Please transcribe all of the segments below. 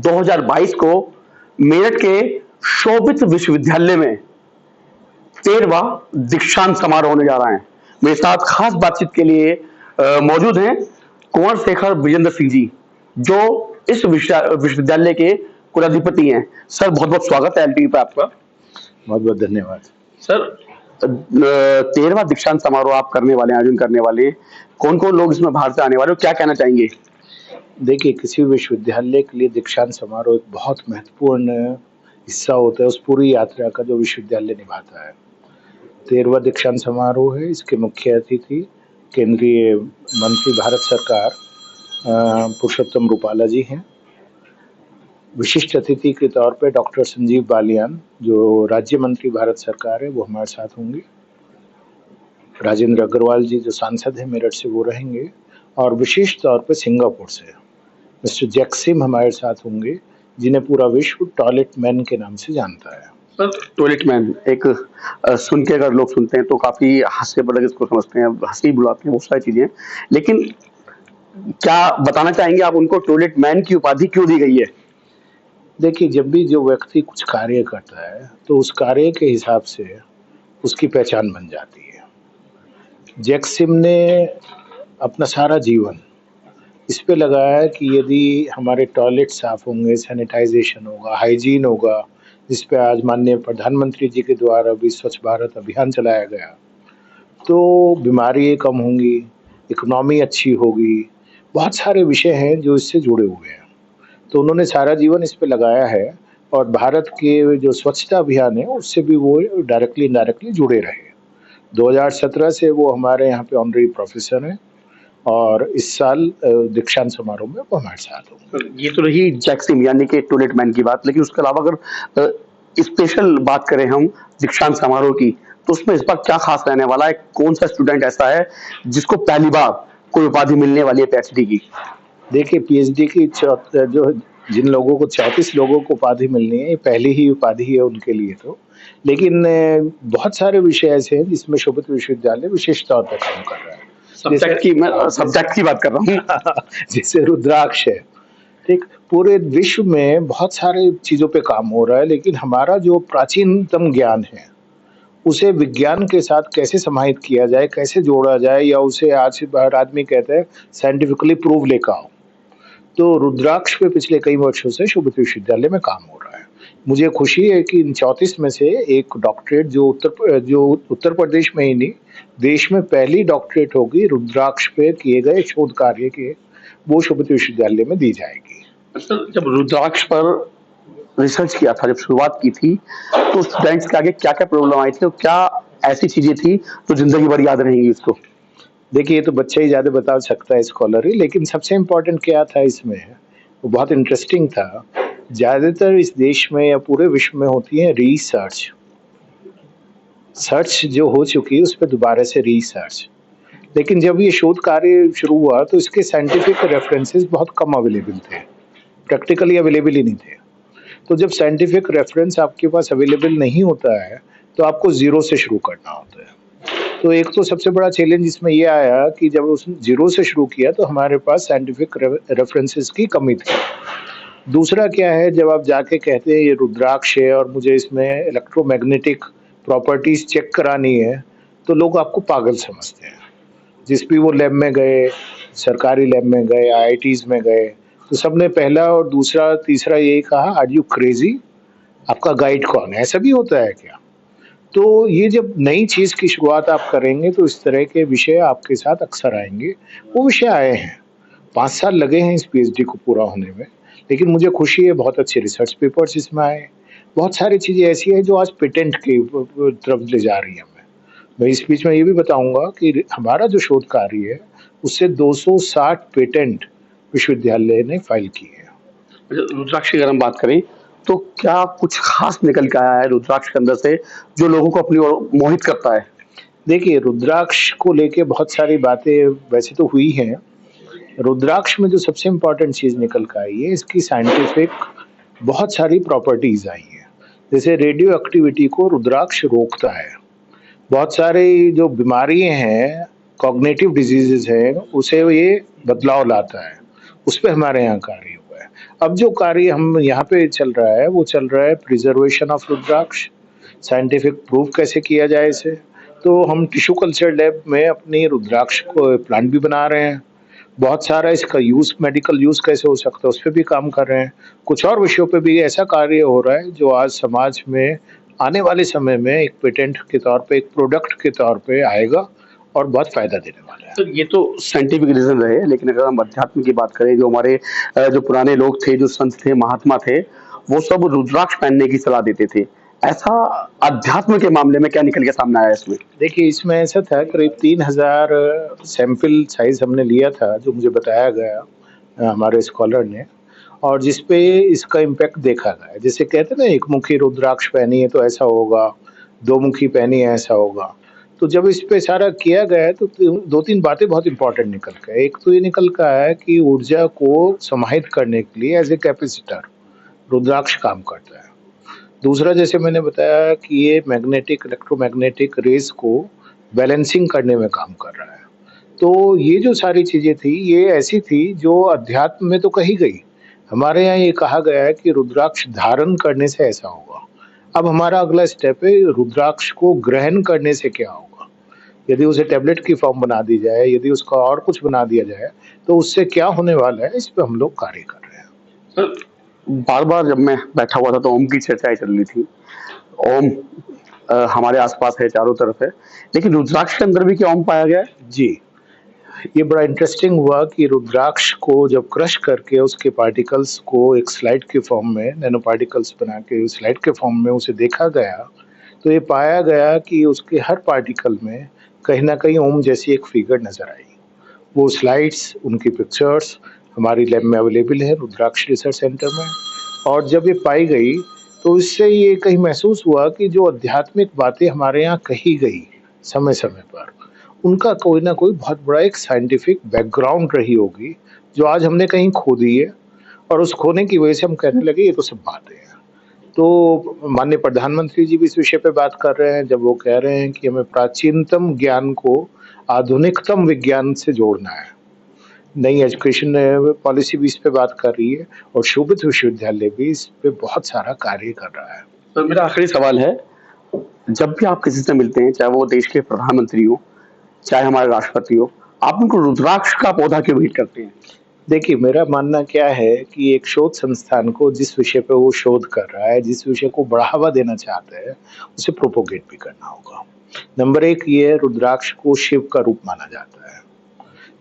2022 को मेरठ के शोभित विश्वविद्यालय में 13वां दीक्षांत समारोह होने जा रहा है। मेरे साथ खास बातचीत के लिए मौजूद हैं कुंवर शेखर विजेंद्र सिंह जी, जो इस विश्वविद्यालय के कुलाधिपति हैं। सर, बहुत बहुत स्वागत है एलटीवी पे आपका। बहुत बहुत धन्यवाद सर। 13वां दीक्षांत समारोह आप करने वाले हैं, आयोजन करने वाले हैं। कौन कौन लोग इसमें बाहर से आने वाले हो, क्या कहना चाहेंगे? देखिए, किसी विश्वविद्यालय के लिए दीक्षांत समारोह एक बहुत महत्वपूर्ण हिस्सा होता है उस पूरी यात्रा का जो विश्वविद्यालय निभाता है। 13वां दीक्षांत समारोह है। इसके मुख्य अतिथि केंद्रीय मंत्री भारत सरकार पुरुषोत्तम रूपाला जी हैं। विशिष्ट अतिथि के तौर पे डॉक्टर संजीव बालियान, जो राज्य मंत्री भारत सरकार है, वो हमारे साथ होंगे। राजेंद्र अग्रवाल जी, जो सांसद हैं मेरठ से, वो रहेंगे। और विशेष तौर पे सिंगापुर से मिस्टर जैक्सिम हमारे साथ होंगे, जिन्हें पूरा विश्व टॉयलेट मैन के नाम से जानता है। सर, टॉयलेट मैन एक सुन के अगर लोग सुनते हैं तो काफी हास्यपद इसको समझते हैं, हंसी बुलाते हैं, बहुत सारी चीजें। लेकिन क्या बताना चाहेंगे आप उनको, टॉयलेट मैन की उपाधि क्यों दी गई है? देखिए, जब भी जो व्यक्ति कुछ कार्य करता है तो उस कार्य के हिसाब से उसकी पहचान बन जाती है। जैक्सिम ने अपना सारा जीवन इस पे लगाया कि यदि हमारे टॉयलेट साफ होंगे, सैनिटाइजेशन होगा, हाइजीन होगा, जिस पे आज माननीय प्रधानमंत्री जी के द्वारा भी स्वच्छ भारत अभियान चलाया गया, तो बीमारियाँ कम होंगी, इकोनॉमी अच्छी होगी। बहुत सारे विषय हैं जो इससे जुड़े हुए हैं। तो उन्होंने सारा जीवन इस पे लगाया है और भारत के जो स्वच्छता अभियान है उससे भी वो डायरेक्टली इनडायरेक्टली जुड़े रहे। 2017 से वो हमारे यहाँ पे ऑनरेरी प्रोफेसर हैं और इस साल दीक्षांत समारोह में वो हमारे साथ होंगे। ये तो रही जैक्सिम यानी कि टॉयलेट मैन की बात, लेकिन उसके अलावा अगर स्पेशल बात करें हम दीक्षांत समारोह की, तो उसमें इस बार क्या खास रहने वाला है? कौन सा स्टूडेंट ऐसा है जिसको पहली बार कोई उपाधि मिलने वाली है पीएचडी की? देखिए, पीएचडी की जो जिन लोगों को 34 लोगों को उपाधि मिलनी है, ये पहली ही उपाधि है उनके लिए तो। लेकिन बहुत सारे विषय ऐसे हैं जिसमें शोभित विश्वविद्यालय विशेष तौर पर काम कर रहा है। सब्जेक्ट की बात कर रहा हूँ जैसे रुद्राक्ष है, ठीक। पूरे विश्व में बहुत सारे चीजों पे काम हो रहा है, लेकिन हमारा जो प्राचीनतम ज्ञान है उसे विज्ञान के साथ कैसे समाहित किया जाए, कैसे जोड़ा जाए, या उसे आज हर आदमी कहते हैं साइंटिफिकली प्रूव लेकर आओ। तो रुद्राक्ष पे पिछले कई वर्षों से शोभित विश्वविद्यालय में काम हो रहा है। मुझे खुशी है कि इन 34 में से एक डॉक्टरेट जो उत्तर प्रदेश में ही नहीं, देश में पहली डॉक्टरेट होगी रुद्राक्ष पे किए गए शोध कार्य के, वो शोभित विश्वविद्यालय में दी जाएगी। सर, जब रुद्राक्ष पर रिसर्च किया था, जब शुरुआत की थी, तो स्टूडेंट्स के आगे क्या क्या प्रॉब्लम आई थी और क्या ऐसी चीजें थी जो जिंदगी भर याद रहेंगी उसको? देखिए, ये तो बच्चा ही ज़्यादा बता सकता है, स्कॉलर ही, लेकिन सबसे इम्पोर्टेंट क्या था इसमें, वो बहुत इंटरेस्टिंग था। ज़्यादातर इस देश में या पूरे विश्व में होती है रिसर्च, सर्च जो हो चुकी है उस पर दोबारा से रिसर्च। लेकिन जब ये शोध कार्य शुरू हुआ तो इसके साइंटिफिक रेफरेंसेस बहुत कम अवेलेबल थे, प्रैक्टिकली अवेलेबल ही नहीं थे। तो जब साइंटिफिक रेफरेंस आपके पास अवेलेबल नहीं होता है तो आपको ज़ीरो से शुरू करना होता है। तो एक तो सबसे बड़ा चैलेंज इसमें ये आया कि जब उसने ज़ीरो से शुरू किया तो हमारे पास साइंटिफिक रेफरेंसेस की कमी थी। दूसरा क्या है, जब आप जाके कहते हैं ये रुद्राक्ष है और मुझे इसमें इलेक्ट्रोमैग्नेटिक प्रॉपर्टीज़ चेक करानी है, तो लोग आपको पागल समझते हैं। जिस भी वो लैब में गए, सरकारी लैब में गए, आईआईटीज़ में गए, तो सबने पहला और दूसरा तीसरा यही कहा, आर यू क्रेजी, आपका गाइड कौन है? ऐसा भी होता है क्या? तो ये जब नई चीज़ की शुरुआत आप करेंगे तो इस तरह के विषय आपके साथ अक्सर आएंगे। वो विषय आए हैं, 5 साल लगे हैं इस पीएचडी को पूरा होने में, लेकिन मुझे खुशी है बहुत अच्छे रिसर्च पेपर्स इसमें आए। बहुत सारी चीज़ें ऐसी हैं जो आज पेटेंट की तरफ ले जा रही है हमें। मैं इस बीच में ये भी बताऊंगा कि हमारा जो शोध कार्य है उससे 260 पेटेंट विश्वविद्यालय ने फाइल की है। रुद्राक्ष की अगर हम बात करें तो क्या कुछ खास निकल के आया है रुद्राक्ष के अंदर से जो लोगों को अपनी ओर मोहित करता है? देखिए, रुद्राक्ष को लेके बहुत सारी बातें वैसे तो हुई हैं। रुद्राक्ष में जो सबसे इम्पोर्टेंट चीज़ निकल कर आई है, इसकी साइंटिफिक बहुत सारी प्रॉपर्टीज़ आई हैं। जैसे रेडियो एक्टिविटी को रुद्राक्ष रोकता है। बहुत सारी जो बीमारियाँ हैं, कॉग्निटिव डिजीजेज हैं, उसे ये बदलाव लाता है। उस पे हमारे यहाँ कार्य हुआ है। है। अब जो कार्य हम यहाँ पे चल रहा है वो चल रहा है preservation of rudraksha, scientific proof कैसे किया जाए इसे। तो हम टिश्यू कल्चर लैब में अपनी रुद्राक्ष को प्लांट भी बना रहे हैं। बहुत सारा इसका यूज़, मेडिकल यूज़ कैसे हो सकता है उस पे भी काम कर रहे हैं। कुछ और विषयों पे भी ऐसा कार्य हो रहा है जो आज समाज में आने वाले समय में एक पेटेंट के तौर पे, एक प्रोडक्ट के तौर पे आएगा और बहुत फ़ायदा देने वाला है। तो ये तो साइंटिफिक रीजन रहे, लेकिन अगर हम अध्यात्म की बात करें, जो हमारे जो पुराने लोग थे, जो संत थे, महात्मा थे, वो सब रुद्राक्ष पहनने की सलाह देते थे। ऐसा अध्यात्म के मामले में क्या निकल के सामने आया इसमें? देखिए, इसमें ऐसा था करीब 3000 सैंपल साइज़ हमने लिया था, जो मुझे बताया गया हमारे स्कॉलर ने, और जिस पे इसका इम्पैक्ट देखा गया। जैसे कहते हैं ना, एक मुखी रुद्राक्ष पहनिए तो ऐसा होगा, दो मुखी पहनिए ऐसा होगा। तो जब इस पे सारा किया गया तो 2-3 बातें बहुत इम्पोर्टेंट निकल के आई। एक तो ये निकल के आया कि ऊर्जा को समाहित करने के लिए एज़ ए कैपेसिटर रुद्राक्ष काम करता है। दूसरा, जैसे मैंने बताया कि ये मैग्नेटिक, इलेक्ट्रोमैग्नेटिक रेज़ को बैलेंसिंग करने में काम कर रहा है। तो ये जो सारी चीज़ें थी, ये ऐसी थी जो अध्यात्म में तो कही गई। हमारे यहाँ ये कहा गया है कि रुद्राक्ष धारण करने से ऐसा होगा। अब हमारा अगला स्टेप है, रुद्राक्ष को ग्रहण करने से क्या होगा? यदि उसे टैबलेट की फॉर्म बना दी जाए, यदि उसका और कुछ बना दिया जाए, तो उससे क्या होने वाला है, इस पे हम लोग कार्य कर रहे हैं। सर, बार-बार जब मैं बैठा हुआ था तो ओम की चर्चाएँ चल रही थी। ओम हमारे आस-पास है, चारों तरफ है, लेकिन रुद्राक्ष के अंदर भी क्या ओम पाया गया है? जी। ये बड़ा इंटरेस्टिंग हुआ कि रुद्राक्ष को जब क्रश करके उसके पार्टिकल्स को एक स्लाइड के फॉर्म में, नैनो पार्टिकल्स बना के स्लाइड के फॉर्म में उसे देखा गया, तो ये पाया गया कि उसके हर पार्टिकल में कहीं न कहीं ओम जैसी एक फिगर नज़र आई। वो स्लाइड्स, उनकी पिक्चर्स हमारी लैब में अवेलेबल है, रुद्राक्ष रिसर्च सेंटर में। और जब ये पाई गई, तो इससे ये कहीं महसूस हुआ कि जो आध्यात्मिक बातें हमारे यहाँ कही गई समय-समय पर, उनका कोई ना कोई बहुत बड़ा एक साइंटिफिक बैकग्राउंड रही होगी, जो आज हमने कहीं खो दी है, और उस खोने की वजह से हम कहने लगे ये तो सब बातें हैं। तो माननीय प्रधानमंत्री जी भी इस विषय पे बात कर रहे हैं, जब वो कह रहे हैं कि हमें प्राचीनतम ज्ञान को आधुनिकतम विज्ञान से जोड़ना है। नई एजुकेशन पॉलिसी भी इस पे बात कर रही है, और शोभित विश्वविद्यालय भी इस पे बहुत सारा कार्य कर रहा है। तो मेरा आखिरी सवाल है, जब भी आप किसी से मिलते हैं, चाहे वो देश के प्रधानमंत्री हो, चाहे हमारे राष्ट्रपति हो, आप उनको रुद्राक्ष का पौधा क्यों भेंट करते हैं? देखिए, मेरा मानना क्या है कि एक शोध संस्थान को जिस विषय पे वो शोध कर रहा है, जिस विषय को बढ़ावा देना चाहता है, उसे प्रोपोगेट भी करना होगा। नंबर 1 ये है, रुद्राक्ष को शिव का रूप माना जाता है।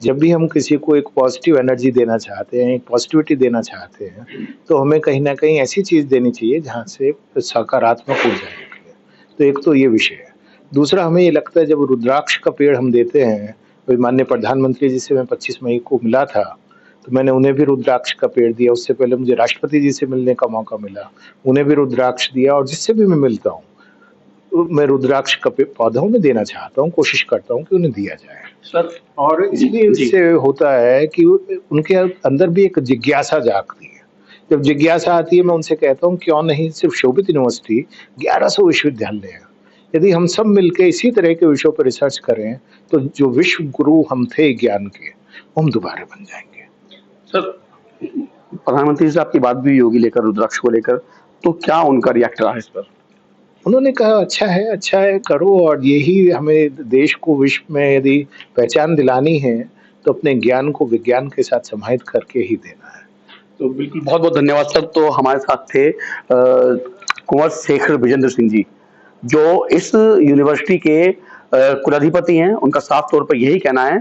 जब भी हम किसी को एक पॉजिटिव एनर्जी देना चाहते हैं, एक पॉजिटिविटी देना चाहते हैं, तो हमें कहीं न कहीं ऐसी चीज़ देनी चाहिए जहाँ से सकारात्मक ऊर्जा निकले। तो एक तो ये विषय है। दूसरा, हमें ये लगता है जब रुद्राक्ष का पेड़ हम देते हैं, वही माननीय प्रधानमंत्री जी से मैं 25 मई को मिला था, तो मैंने उन्हें भी रुद्राक्ष का पेड़ दिया। उससे पहले मुझे राष्ट्रपति जी से मिलने का मौका मिला, उन्हें भी रुद्राक्ष दिया, और जिससे भी मैं मिलता हूँ, तो मैं रुद्राक्ष का पौधा उन्हें देना चाहता हूँ, कोशिश करता हूँ कि उन्हें दिया जाए। सर, और इसलिए जी। इससे होता है कि उनके अंदर भी एक जिज्ञासा जागती है। जब जिज्ञासा आती है, मैं उनसे कहता हूँ क्यों नहीं सिर्फ शोभित यूनिवर्सिटी, 1100 विश्वविद्यालय हैं। यदि हम सब मिलके इसी तरह के विषयों पर रिसर्च करें, तो जो विश्व गुरु हम थे ज्ञान के, वो हम दोबारा बन जाएँगे। सर, प्रधानमंत्री से आपकी बात भी हुई होगी लेकर, रुद्राक्ष को लेकर, तो क्या उनका रिएक्ट रहा है इस पर? उन्होंने कहा अच्छा है, करो, और यही हमें देश को विश्व में यदि पहचान दिलानी है, तो अपने ज्ञान को विज्ञान के साथ समाहित करके ही देना है। तो बिल्कुल, बहुत-बहुत धन्यवाद सर। तो हमारे साथ थे कुंवर शेखर विजेंद्र सिंह जी, जो इस यूनिवर्सिटी के कुलाधिपति हैं। उनका साफ तौर पर यही कहना है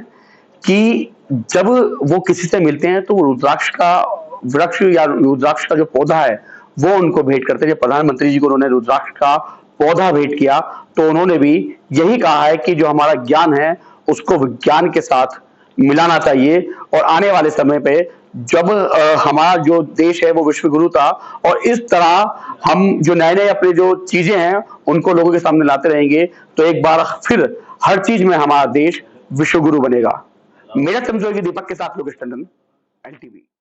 कि जब वो किसी से मिलते हैं तो वो रुद्राक्ष का वृक्ष या रुद्राक्ष का जो पौधा है, वो उनको भेंट करते हैं। जब प्रधानमंत्री जी को उन्होंने रुद्राक्ष का पौधा भेंट किया, तो उन्होंने भी यही कहा है कि जो हमारा ज्ञान है, उसको विज्ञान के साथ मिलाना चाहिए, और आने वाले समय पे जब हमारा जो देश है वो विश्वगुरु था, और इस तरह हम जो नए-नए अपने जो चीजें हैं, उनको लोगों के सामने लाते रहेंगे, तो एक बार फिर हर चीज में हमारा देश विश्वगुरु बनेगा। मेरा चमचोगी दीपक के साथ लोकेश टंडन, एलटीवी।